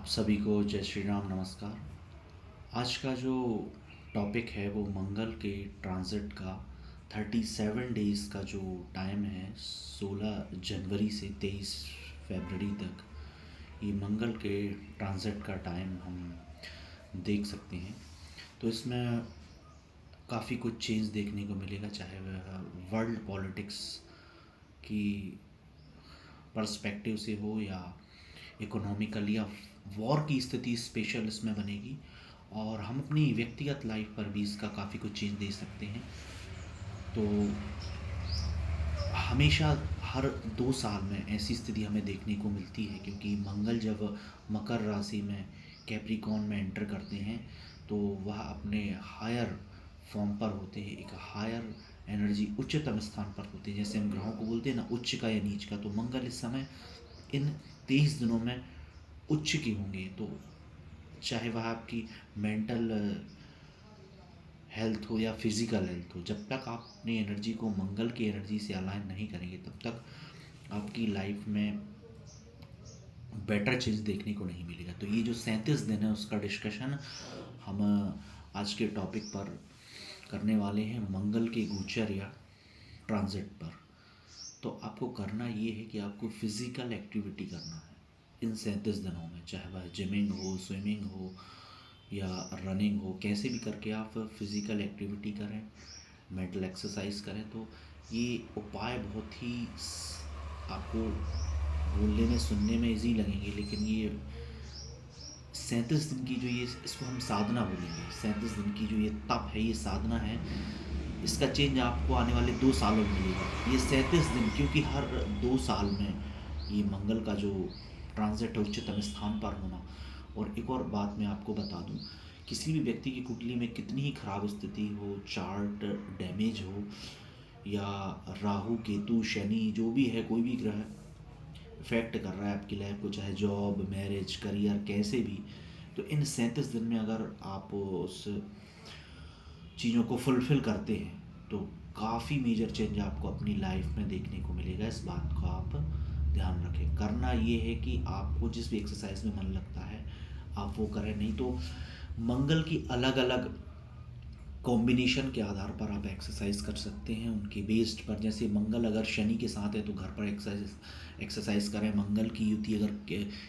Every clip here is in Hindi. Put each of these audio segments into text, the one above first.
सभी को जय श्री राम, नमस्कार। आज का जो टॉपिक है वो मंगल के ट्रांजिट का 37 डेज़ का जो टाइम है, 16 जनवरी से 23 फरवरी तक ये मंगल के ट्रांजिट का टाइम हम देख सकते हैं। तो इसमें काफ़ी कुछ चेंज देखने को मिलेगा, चाहे वह वर्ल्ड पॉलिटिक्स की पर्सपेक्टिव से हो या इकोनॉमिकल या वॉर की स्थिति स्पेशल इसमें बनेगी। और हम अपनी व्यक्तिगत लाइफ पर भी इसका काफ़ी कुछ चेंज दे सकते हैं। तो हमेशा हर 2 साल में ऐसी स्थिति हमें देखने को मिलती है, क्योंकि मंगल जब मकर राशि में कैप्रिकॉर्न में एंटर करते हैं तो वह अपने हायर फॉर्म पर होते हैं, एक हायर एनर्जी उच्चतम स्थान पर होते हैं। जैसे हम ग्रहों को बोलते हैं ना, उच्च का या नीच का, तो मंगल इस समय इन 23 दिनों में उच्च के होंगे। तो चाहे वह आपकी मेंटल हेल्थ हो या फिज़िकल हेल्थ हो, जब तक आप अपनी एनर्जी को मंगल की एनर्जी से अलाइन नहीं करेंगे तब तक आपकी लाइफ में बेटर चेंज देखने को नहीं मिलेगा। तो ये जो 37 दिन है उसका डिस्कशन हम आज के टॉपिक पर करने वाले हैं, मंगल के गोचर या ट्रांजिट पर। तो आपको करना ये है कि आपको फिज़िकल एक्टिविटी करना है इन 37 दिनों में, चाहे वह जिमिंग हो, स्विमिंग हो या रनिंग हो, कैसे भी करके आप फिज़िकल एक्टिविटी करें, मेंटल एक्सरसाइज करें। तो ये उपाय बहुत ही आपको बोलने में सुनने में इजी लगेंगे, लेकिन ये 37 दिन की जो ये, इसको हम साधना बोलेंगे, 37 दिन की जो ये तप है, ये साधना है, इसका चेंज आपको आने वाले 2 सालों में मिलेगा। ये 37 दिन, क्योंकि हर 2 साल में ये मंगल का जो ट्रांजिट है उच्चतम स्थान पर होना। और एक और बात मैं आपको बता दूं, किसी भी व्यक्ति की कुंडली में कितनी ही खराब स्थिति हो, चार्ट डैमेज हो या राहु केतु शनि जो भी है, कोई भी ग्रह इफेक्ट कर रहा है आपकी लाइफ को, चाहे जॉब, मैरिज, करियर, कैसे भी, तो इन 37 दिन में अगर आप उस चीज़ों को फुलफ़िल करते हैं तो काफ़ी मेजर चेंज आपको अपनी लाइफ में देखने को मिलेगा। इस बात को आप ध्यान रखें। करना ये है कि आपको जिस भी एक्सरसाइज में मन लगता है आप वो करें, नहीं तो मंगल की अलग अलग कॉम्बिनेशन के आधार पर आप एक्सरसाइज कर सकते हैं उनके बेस्ड पर। जैसे मंगल अगर शनि के साथ है तो घर पर एक्सरसाइज करें, मंगल की युति अगर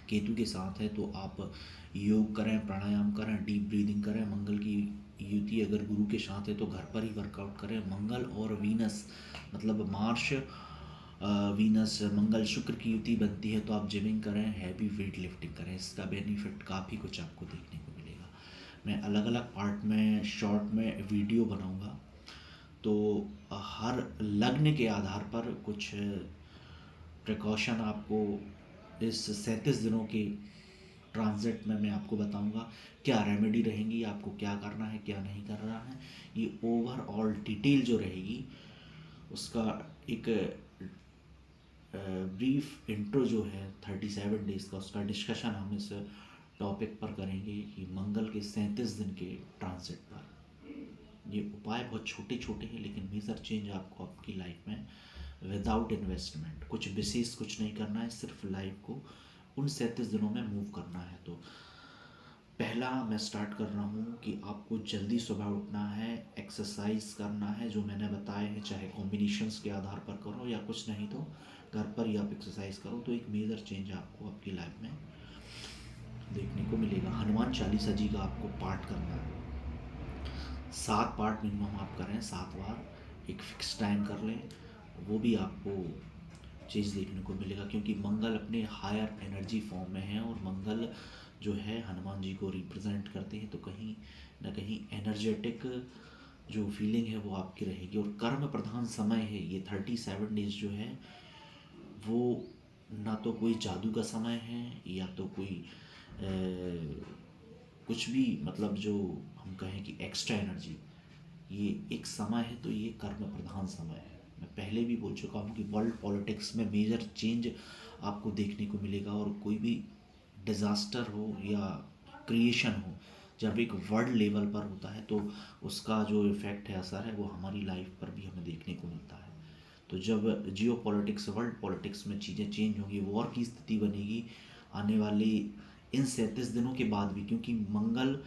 केतु के साथ है तो आप योग करें, प्राणायाम करें, डीप ब्रीदिंग करें। मंगल की युति अगर गुरु के साथ है तो घर पर ही वर्कआउट करें। मंगल और वीनस, मतलब मार्च वीनस मंगल शुक्र की युति बनती है तो आप जिमिंग करें, हैवी वेट लिफ्टिंग करें। इसका बेनिफिट काफ़ी कुछ आपको देखने को मिलेगा। मैं अलग अलग पार्ट में शॉर्ट में वीडियो बनाऊंगा, तो हर लग्न के आधार पर कुछ प्रिकॉशन आपको इस 37 दिनों के ट्रांजिट में मैं आपको बताऊंगा, क्या रेमेडी रहेंगी, आपको क्या करना है, क्या नहीं करना है। ये ओवरऑल डिटेल जो रहेगी उसका एक ब्रीफ इंट्रो जो है 37 डेज़ का, उसका डिस्कशन हम इस टॉपिक पर करेंगे कि मंगल के 37 दिन के ट्रांजिट पर। ये उपाय बहुत छोटे छोटे हैं, लेकिन मेजर चेंज आपको आपकी लाइफ में विदाउट इन्वेस्टमेंट, कुछ विशेष कुछ नहीं करना है, सिर्फ लाइफ को उन 37 दिनों में मूव करना है। तो पहला मैं स्टार्ट कर रहा हूँ कि आपको जल्दी सुबह उठना है, एक्सरसाइज करना है जो मैंने बताए हैं, चाहे कॉम्बिनेशंस के आधार पर करो या कुछ नहीं तो घर पर ही आप एक्सरसाइज करो। तो एक मेजर चेंज आपको आपकी लाइफ में देखने को मिलेगा। हनुमान चालीसा जी का आपको पाठ करना है, 7 पार्ट मिनिमम आप करें, 7 बार, एक फिक्स टाइम कर लें, वो भी आपको चीज़ देखने को मिलेगा। क्योंकि मंगल अपने हायर एनर्जी फॉर्म में है और मंगल जो है हनुमान जी को रिप्रेजेंट करते हैं, तो कहीं ना कहीं एनर्जेटिक जो फीलिंग है वो आपकी रहेगी। और कर्म प्रधान समय है ये 37 डेज जो है, वो ना तो कोई जादू का समय है या तो कोई कुछ भी, मतलब जो हम कहें कि एक्स्ट्रा एनर्जी, ये एक समय है, तो ये कर्म प्रधान समय है। मैं पहले भी बोल चुका हूँ कि वर्ल्ड पॉलिटिक्स में मेजर चेंज आपको देखने को मिलेगा। और कोई भी डिज़ास्टर हो या क्रिएशन हो, जब एक वर्ल्ड लेवल पर होता है तो उसका जो इफ़ेक्ट है, असर है, वो हमारी लाइफ पर भी हमें देखने को मिलता है। तो जब जियो पॉलिटिक्स, वर्ल्ड पॉलिटिक्स में चीज़ें चेंज होंगी, वॉर की स्थिति बनेगी, आने वाली इन 37 दिनों के बाद भी, क्योंकि मंगल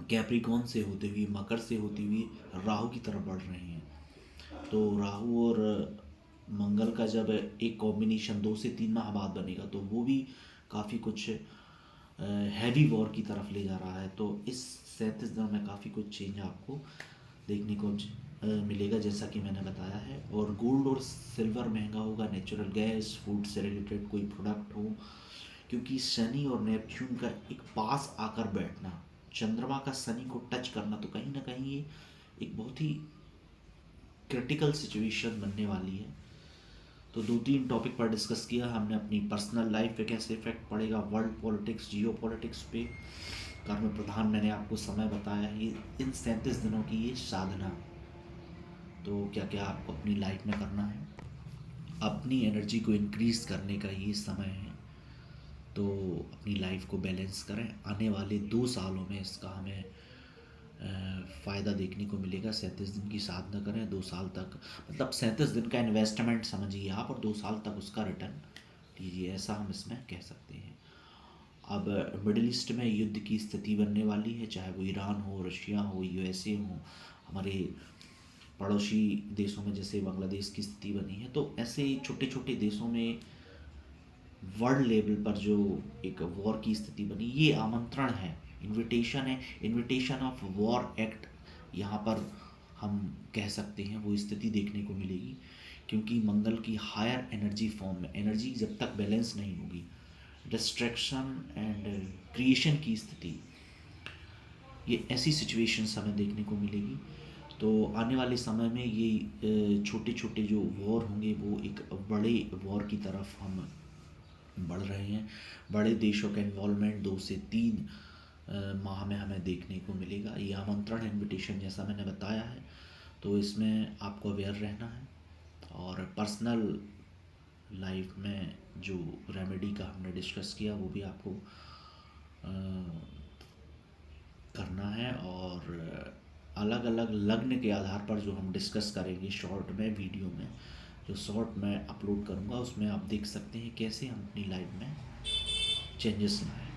कैप्रिकॉन से होते हुए, मकर से होती हुई राहु की तरफ बढ़ रहे हैं। तो राहु और मंगल का जब एक कॉम्बिनेशन 2 से 3 माह बाद बनेगा तो वो भी काफ़ी कुछ हैवी वॉर की तरफ ले जा रहा है। तो इस 37 दिनों में काफ़ी कुछ चेंज आपको देखने को मिलेगा, जैसा कि मैंने बताया है। और गोल्ड और सिल्वर महंगा होगा, नेचुरल गैस, फूड से रिलेटेड कोई प्रोडक्ट हो, क्योंकि शनि और नेपच्यून का एक पास आकर बैठना, चंद्रमा का शनि को टच करना, तो कहीं ना कहीं ये एक बहुत ही क्रिटिकल सिचुएशन बनने वाली है। तो 2-3 टॉपिक पर डिस्कस किया हमने, अपनी पर्सनल लाइफ पे कैसे इफेक्ट पड़ेगा, वर्ल्ड पॉलिटिक्स, जियो पॉलिटिक्स पे, कर्म प्रधान मैंने आपको समय बताया है, इन 37 दिनों की ये साधना। तो क्या क्या आपको अपनी लाइफ में करना है, अपनी एनर्जी को इंक्रीज करने का ये समय है। तो अपनी लाइफ को बैलेंस करें, आने वाले 2 सालों में इसका हमें फ़ायदा देखने को मिलेगा। 37 दिन की साधना करें, 2 साल तक, मतलब 37 दिन का इन्वेस्टमेंट समझिए आप, और 2 साल तक उसका रिटर्न लीजिए, ऐसा हम इसमें कह सकते हैं। अब मिडिल ईस्ट में युद्ध की स्थिति बनने वाली है, चाहे वो ईरान हो, रशिया हो, यूएसए हो, हमारे पड़ोसी देशों में जैसे बांग्लादेश की स्थिति बनी है। तो ऐसे छोटे छोटे देशों में वर्ल्ड लेवल पर जो एक वॉर की स्थिति बनी, ये आमंत्रण है, इनविटेशन है, इनविटेशन ऑफ वॉर एक्ट यहाँ पर हम कह सकते हैं। वो स्थिति देखने को मिलेगी, क्योंकि मंगल की हायर एनर्जी फॉर्म में, एनर्जी जब तक बैलेंस नहीं होगी, डिस्ट्रैक्शन एंड क्रिएशन की स्थिति, ये ऐसी सिचुएशंस हमें देखने को मिलेगी। तो आने वाले समय में ये छोटे छोटे जो वॉर होंगे वो एक बड़े वॉर की तरफ हम बढ़ रहे हैं। बड़े देशों का इन्वॉल्वमेंट 2 से 3 माह में हमें देखने को मिलेगा। ये आमंत्रण, इनविटेशन जैसा मैंने बताया है, तो इसमें आपको अवेयर रहना है। और पर्सनल लाइफ में जो रेमेडी का हमने डिस्कस किया वो भी आपको करना है। और अलग अलग लग्न के आधार पर जो हम डिस्कस करेंगे शॉर्ट में, वीडियो में, जो शॉर्ट में अपलोड करूँगा, उसमें आप देख सकते हैं कैसे हम अपनी लाइफ में चेंजेस लाएँ।